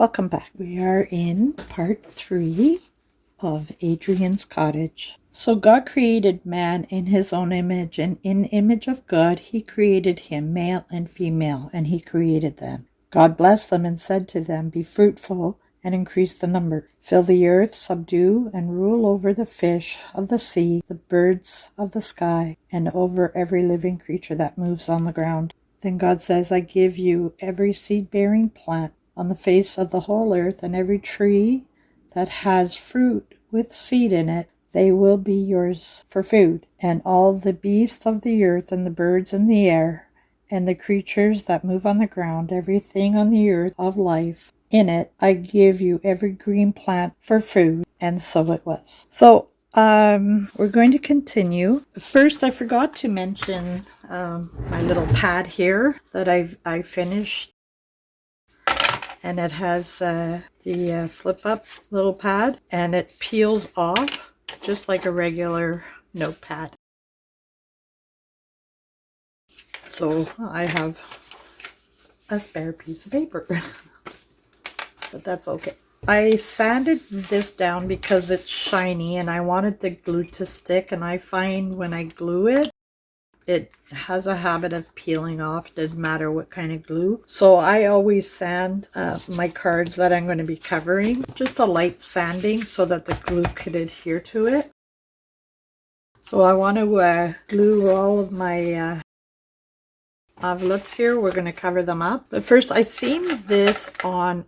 Welcome back. We are in part 3 of Adrienne's cottage. So God created man in his own image, and in the image of God he created him, male and female, and he created them. God blessed them and said to them, "Be fruitful and increase the number. Fill the earth, subdue, and rule over the fish of the sea, the birds of the sky, and over every living creature that moves on the ground." Then God says, "I give you every seed-bearing plant on the face of the whole earth, and every tree that has fruit with seed in it, they will be yours for food. And all the beasts of the earth, and the birds in the air, and the creatures that move on the ground, everything on the earth of life in it, I give you every green plant for food." And so it was. So we're going to continue. First, I forgot to mention my little pad here that I finished. And it has the flip-up little pad, and it peels off just like a regular notepad. So I have a spare piece of paper, but that's okay. I sanded this down because it's shiny and I wanted the glue to stick, and I find when I glue it, it has a habit of peeling off. It doesn't matter what kind of glue. So I always sand my cards that I'm going to be covering. Just a light sanding so that the glue could adhere to it. So I want to glue all of my envelopes here. We're going to cover them up. But first, I seen this on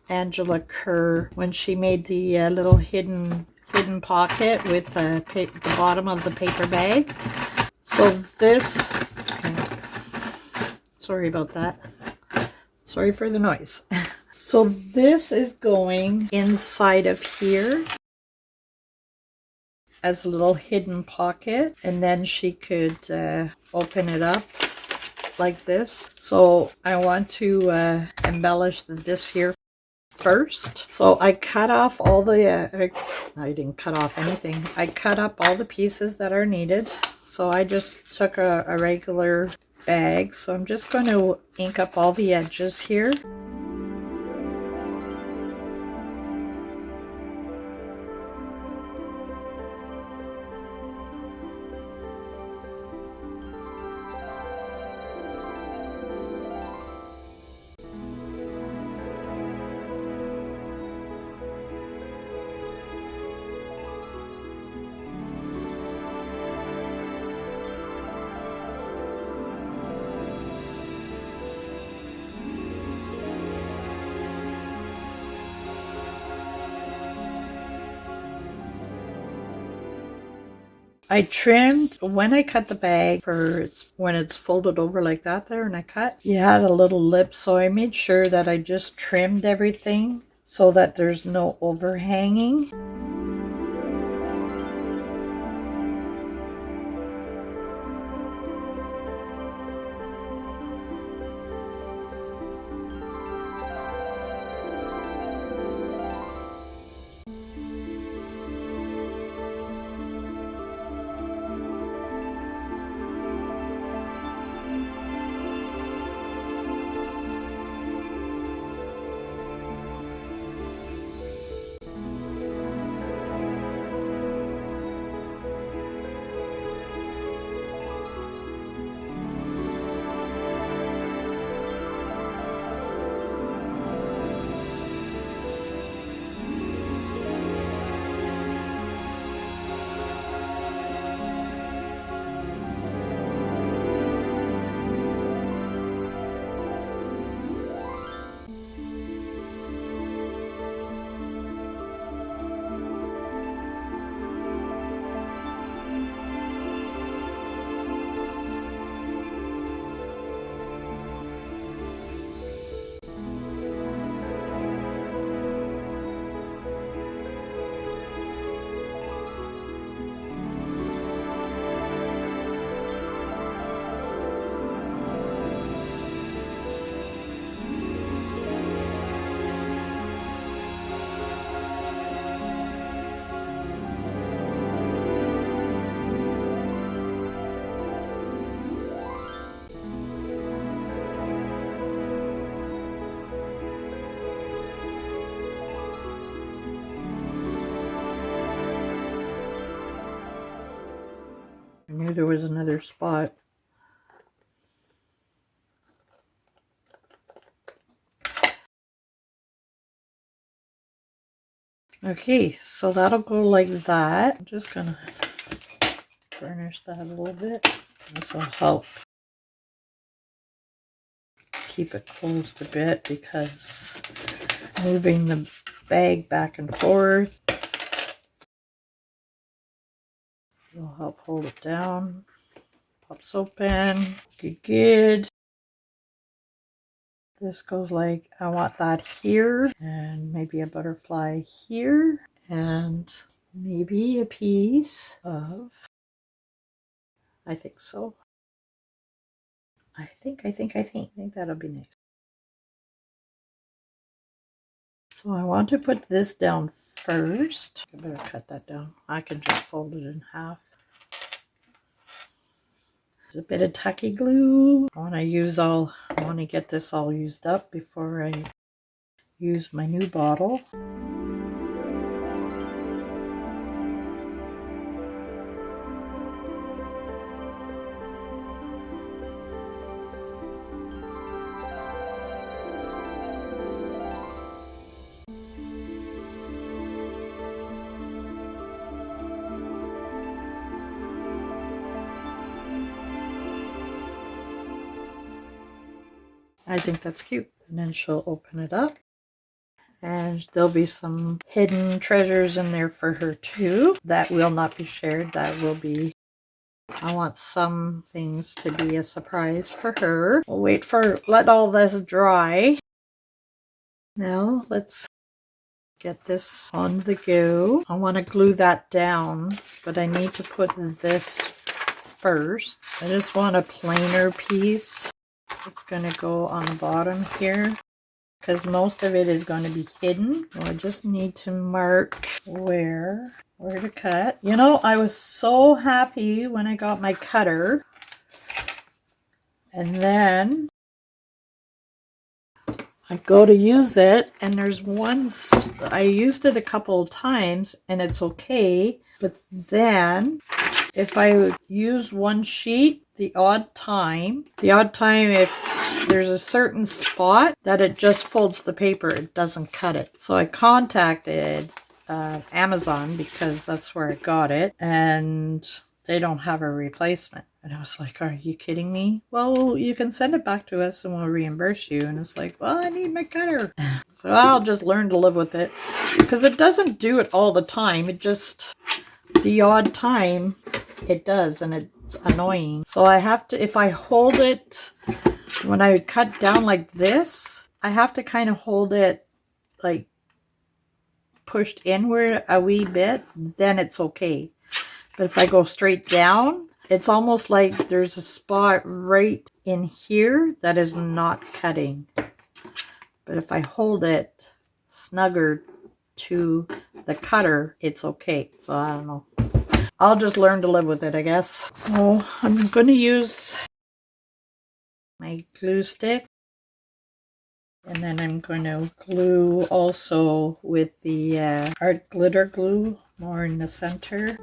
Angela Kerr when she made the little hidden pocket with the bottom of the paper bag. So this, sorry about that. Sorry for the noise. So this is going inside of here as a little hidden pocket, and then she could open it up like this. So I want to embellish this here first. So I cut off all the, I didn't cut off anything. I cut up all the pieces that are needed. So I just took a regular bag. So I'm just going to ink up all the edges here. I trimmed, when I cut the bag, when it's folded over like that there and I cut, you had a little lip, so I made sure that I just trimmed everything so that there's no overhanging. I knew there was another spot. Okay, so that'll go like that. I'm just gonna burnish that a little bit. This will help keep it closed a bit because moving the bag back and forth will help hold it down. Pops open. Good. This goes like, I want that here, and maybe a butterfly here, and maybe a piece of, I think so. I think that'll be nice. So I want to put this down first. I better cut that down. I can just fold it in half. There's a bit of tacky glue. I want to get this all used up before I use my new bottle. I think that's cute. And then she'll open it up. And there'll be some hidden treasures in there for her too. That will not be shared. That will be... I want some things to be a surprise for her. We'll let all this dry. Now let's get this on the go. I want to glue that down, but I need to put this first. I just want a plainer piece. It's going to go on the bottom here because most of it is going to be hidden. So I just need to mark where to cut. You know, I was so happy when I got my cutter, and then I go to use it, and there's I used it a couple of times and it's okay, but then if I would use one sheet, the odd time if there's a certain spot that it just folds the paper, it doesn't cut it. So I contacted Amazon because that's where I got it, and they don't have a replacement. And I was like, are you kidding me? Well, you can send it back to us and we'll reimburse you. And it's like, well, I need my cutter. So I'll just learn to live with it because it doesn't do it all the time. It just, the odd time it does, and it's annoying. So I have to, if I hold it, when I cut down like this, I have to kind of hold it like pushed inward a wee bit, then it's okay. But if I go straight down, it's almost like there's a spot right in here that is not cutting. But if I hold it snugger to the cutter, it's okay. So I don't know. I'll just learn to live with it, I guess. So I'm going to use my glue stick. And then I'm going to glue also with the art glitter glue more in the center.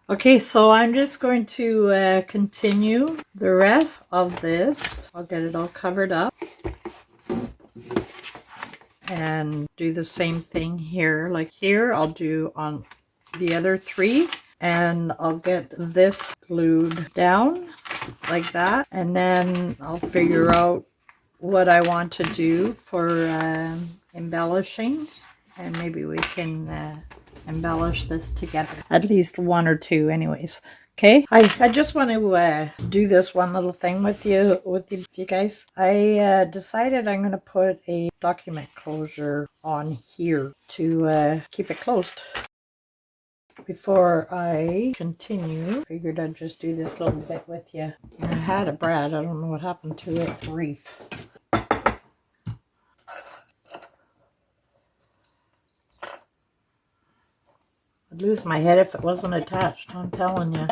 Okay, so I'm just going to continue the rest of this. I'll get it all covered up and do the same thing here. Like here, I'll do on the other 3, and I'll get this glued down like that, and then I'll figure out what I want to do for embellishing, and maybe we can embellish this together, at least 1 or 2 anyways. Okay, I just want to do this one little thing with you guys. I decided I'm going to put a document closure on here to keep it closed. Before I continue, figured I'd just do this little bit with you. I had a brad, I don't know what happened to it. Grief. I'd lose my head if it wasn't attached, I'm telling you.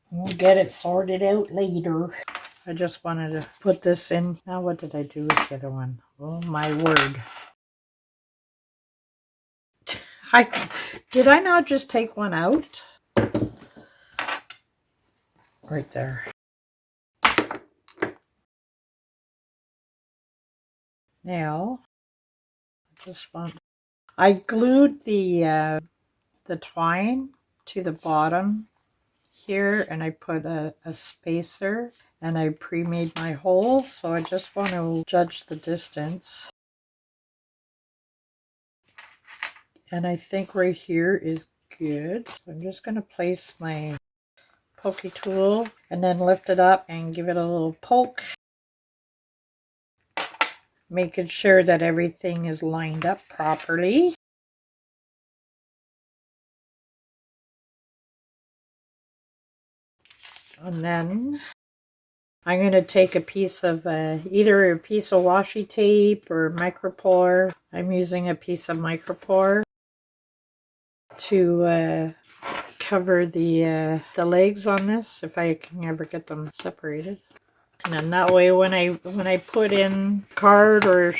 We'll get it sorted out later. I just wanted to put this in. Now what did I do with the other one? Oh my word. Did I not just take one out? Right there. Now, I glued the twine to the bottom here, and I put a spacer, and I pre-made my hole, so I just want to judge the distance. And I think right here is good. So I'm just going to place my pokey tool and then lift it up and give it a little poke, making sure that everything is lined up properly. And then I'm going to take a piece of either a piece of washi tape or micropore. I'm using a piece of micropore to cover the legs on this, if I can ever get them separated. And then that way when I put in card, or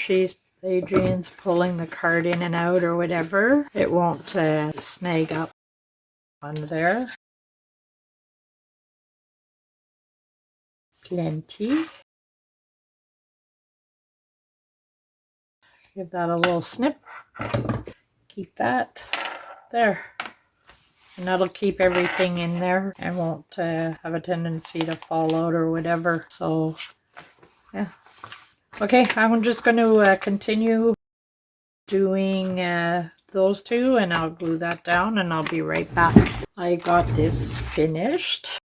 Adrienne's pulling the card in and out or whatever, it won't snag up on there. Plenty. Give that a little snip. Keep that there. And that'll keep everything in there and won't have a tendency to fall out or whatever. So, yeah. Okay, I'm just going to continue doing those 2, and I'll glue that down, and I'll be right back. I got this finished.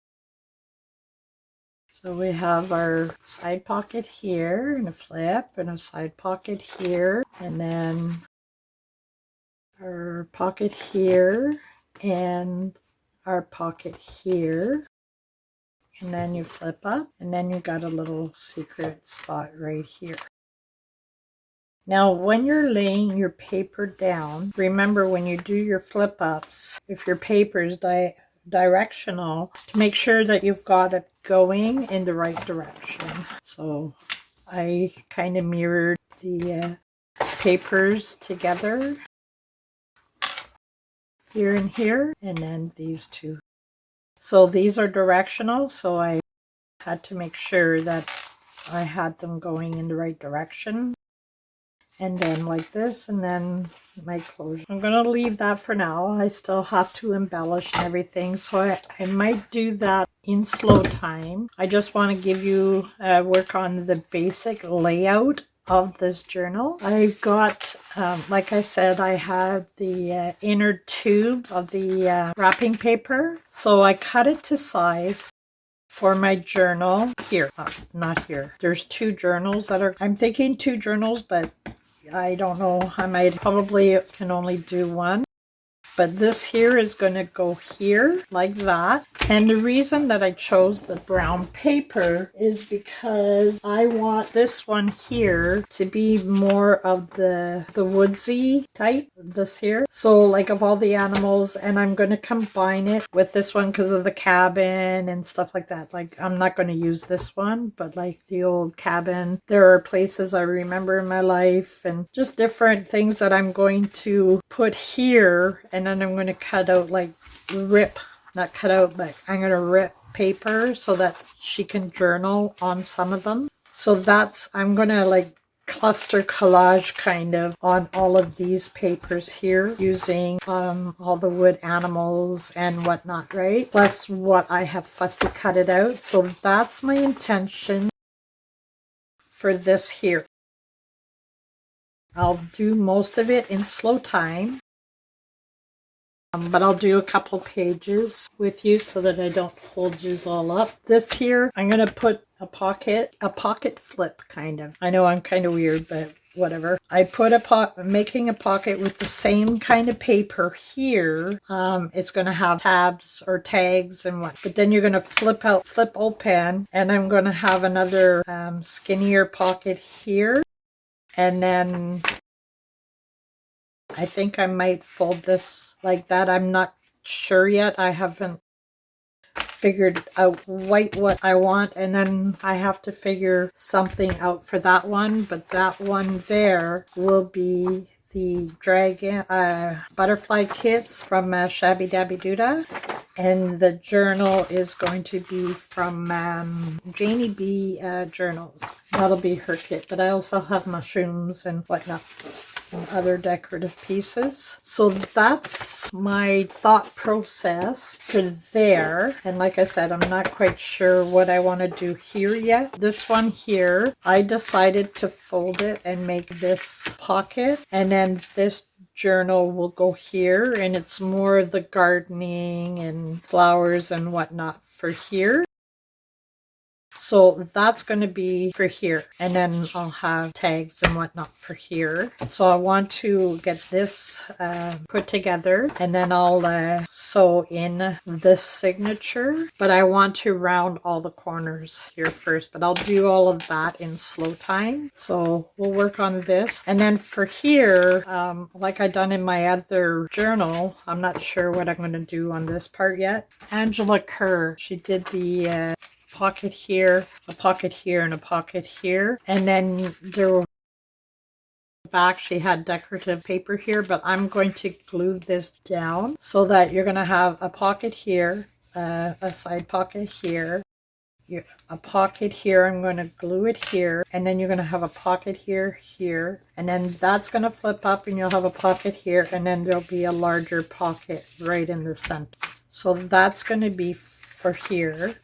So we have our side pocket here, and a flip, and a side pocket here, and then our pocket here, and our pocket here, and then you flip up, and then you got a little secret spot right here. Now when you're laying your paper down, remember when you do your flip ups, if your paper is directional, to make sure that you've got it going in the right direction. So I kind of mirrored the papers together here and here, and then these 2. So these are directional, so I had to make sure that I had them going in the right direction. And then like this, and then my closure. I'm going to leave that for now. I still have to embellish and everything, so I might do that in slow time. I just want to give you work on the basic layout of this journal. I've got, like I said, I had the inner tubes of the wrapping paper, so I cut it to size for my journal here. Not here. There's 2 journals that are, I'm thinking 2 journals, but I don't know, I might probably can only do 1. But this here is going to go here like that. And the reason that I chose the brown paper is because I want this one here to be more of the woodsy type, this here. So like of all the animals, and I'm going to combine it with this one because of the cabin and stuff like that. Like I'm not going to use this one, but like the old cabin. There are places I remember in my life and just different things that I'm going to put here, and then I'm going to cut out like rip not cut out, but I'm going to rip paper so that she can journal on some of them. So that's, I'm going to like cluster collage kind of on all of these papers here using all the wood animals and whatnot, right? Plus what I have fussy cut it out. So that's my intention for this here. I'll do most of it in slow time, but I'll do a couple pages with you so that I don't hold you all up. This here, I'm going to put a pocket flip kind of. I know I'm kind of weird, but whatever. I put making a pocket with the same kind of paper here. It's going to have tabs or tags and what, but then you're going to flip open, and I'm going to have another skinnier pocket here. And then I think I might fold this like that. I'm not sure yet. I haven't figured out quite what I want, and then I have to figure something out for that one. But that one there will be the dragon butterfly kits from Shabbydabbydoodah, and the journal is going to be from Janie B Journals. That'll be her kit, but I also have mushrooms and whatnot and other decorative pieces. So that's my thought process for there. And like I said, I'm not quite sure what I want to do here yet. This one here, I decided to fold it and make this pocket, and then this journal will go here, and it's more the gardening and flowers and whatnot for here. So that's going to be for here, and then I'll have tags and whatnot for here. So I want to get this put together, and then I'll sew in this signature, but I want to round all the corners here first, but I'll do all of that in slow time. So we'll work on this, and then for here, like I done in my other journal, I'm not sure what I'm going to do on this part yet. Angela Kerr, she did the pocket here, a pocket here, and a pocket here, and then there were back she had decorative paper here, but I'm going to glue this down so that you're going to have a pocket here, a side pocket here, a pocket here. I'm going to glue it here, and then you're going to have a pocket here, and then that's going to flip up, and you'll have a pocket here, and then there'll be a larger pocket right in the center. So that's going to be for here.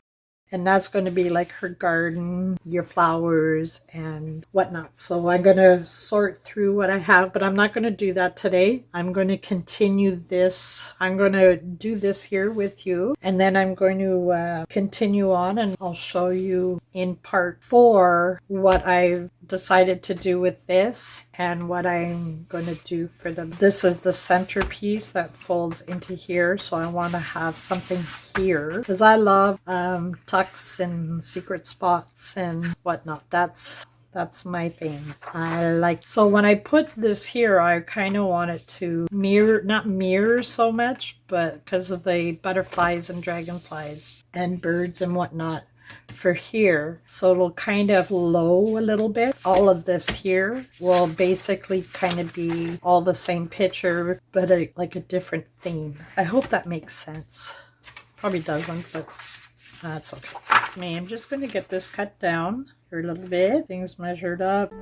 And that's going to be like her garden, your flowers and whatnot. So I'm going to sort through what I have, but I'm not going to do that today. I'm going to continue this. I'm going to do this here with you. And then I'm going to continue on, and I'll show you in part 4 what I've decided to do with this and what I'm going to do for them. This is the centerpiece that folds into here, so I want to have something here because I love tucks and secret spots and whatnot. That's my thing. I like, so when I put this here, I kind of want it to not mirror so much, but because of the butterflies and dragonflies and birds and whatnot for here, so it'll kind of low a little bit. All of this here will basically kind of be all the same picture, but like a different theme. I hope that makes sense. Probably doesn't, but that's okay. I'm just going to get this cut down for a little bit. Things measured up.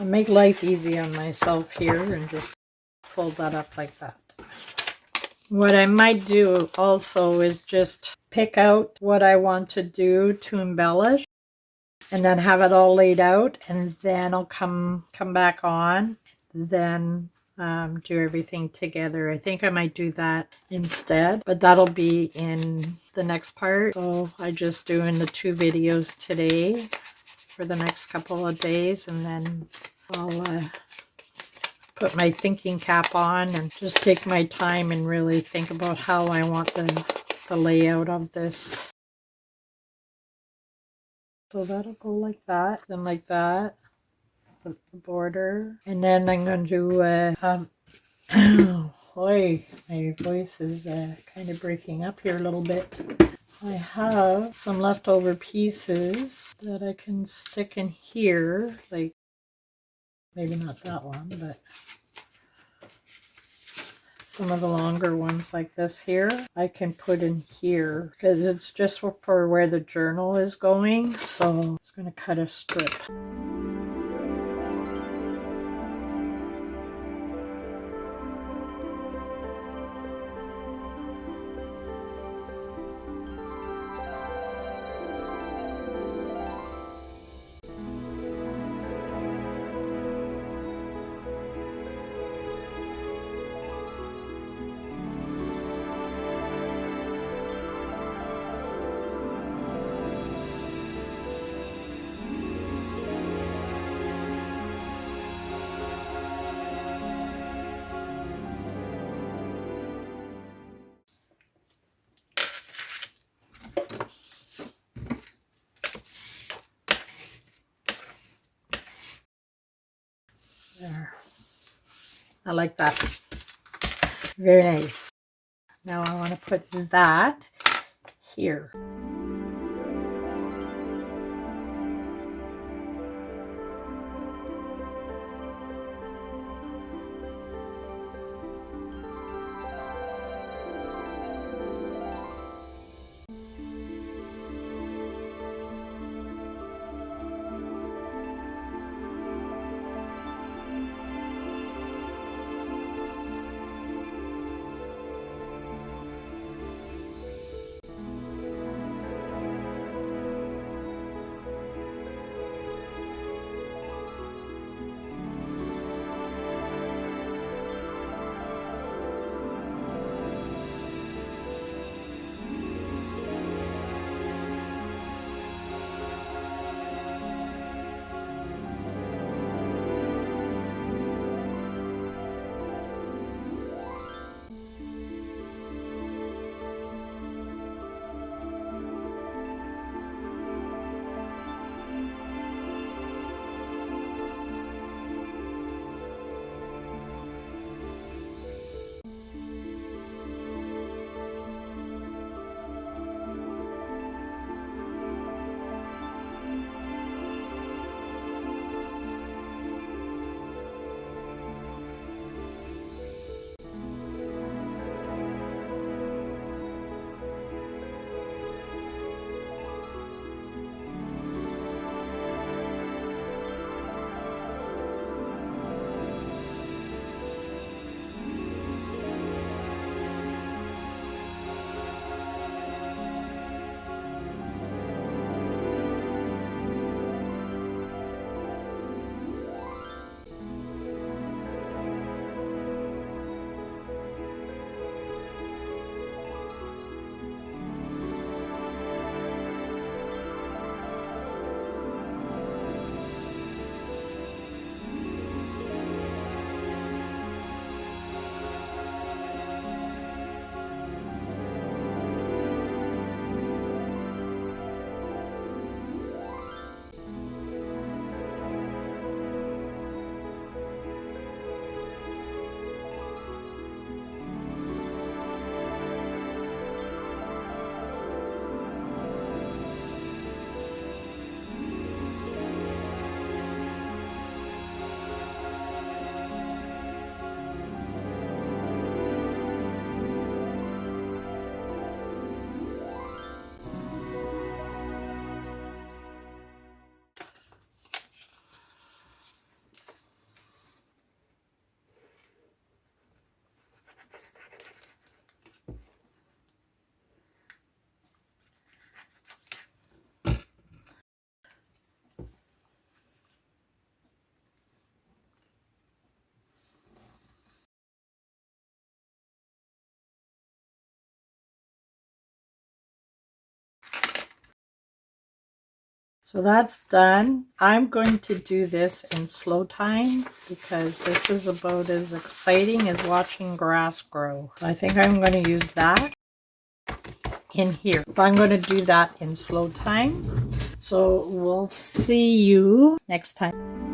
make life easy on myself here and just fold that up like that. What I might do also is just pick out what I want to do to embellish and then have it all laid out, and then I'll come back on, then do everything together. I think I might do that instead, but that'll be in the next part. So I'm just doing the 2 videos today for the next couple of days, and then I'll put my thinking cap on and just take my time and really think about how I want the layout of this. So that'll go like that, then like that, the border. And then I'm going to have, boy, my voice is kind of breaking up here a little bit. I have some leftover pieces that I can stick in here, like maybe not that one, but some of the longer ones like this here, I can put in here because it's just for where the journal is going. So I'm just going to cut a strip. There. I like that. Very nice. Now I want to put that here. So that's done. I'm going to do this in slow time because this is about as exciting as watching grass grow. I think I'm going to use that in here. I'm going to do that in slow time. So we'll see you next time.